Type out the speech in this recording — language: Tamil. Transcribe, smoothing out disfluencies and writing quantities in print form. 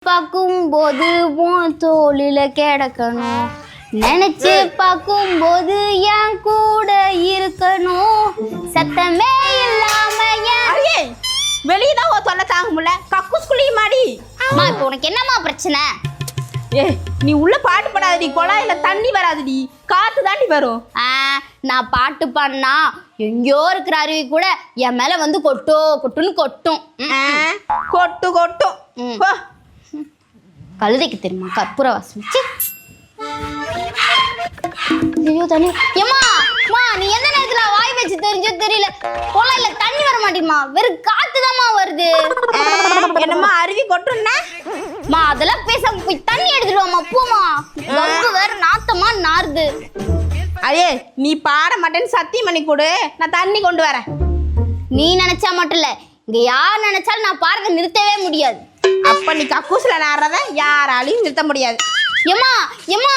பார்க்கும்போது உன் தோளில கிடக்கணும், நினைச்சு பார்க்கும்போது என் கூட இருக்கணும், சத்தமே இல்லாம வெளியதான் தொல்லை தாங்க முடியல. கக்கூஸ்குள்ளேயும் மாடி. அம்மா இப்போ உனக்கு என்னம்மா பிரச்சனை? ஏ நீ உள்ள பாட்டு பாடாதடி, குழாயில தண்ணி வராதுடி, காத்து தாண்டி வரும். நான் பாட்டு பாடினா எங்கேயோ இருக்கிற அருவி கூட என் மேல வந்து கொட்டுன்னு கொட்டும். கொட்டும் கழுதைக்கு தெரியுமா கற்பூர வாசம்? ஐயோ தண்ணி. ஏம்மா நீ எந்த நேரத்துல வாய் வச்சு தெரிஞ்சோ தெரியல, குழாயில தண்ணி வர மாட்டேமா, வெறும் காத்துதாம்மா வருது. என்னம்மா அருவி கொட்டும்னா? அதெல்லாம் பேச போய் தண்ணி எடுத்துட்டு வாமா, போமா. ரொம்ப வேற நாத்தமா நாறுது. அடே நீ பாட மாட்டேன்னு சத்தியம் பண்ணி கொடு, நான் தண்ணி கொண்டு வரேன். நீ நினைச்சா மட்டும் இல்ல, இங்க யார் நினைச்சாலும் நான் பாடுறதை நிறுத்தவே முடியாது. அப்ப நீ கக்கூஸ்ல நாடுறத யாராலையும் நிறுத்த முடியாது. ஏம்மா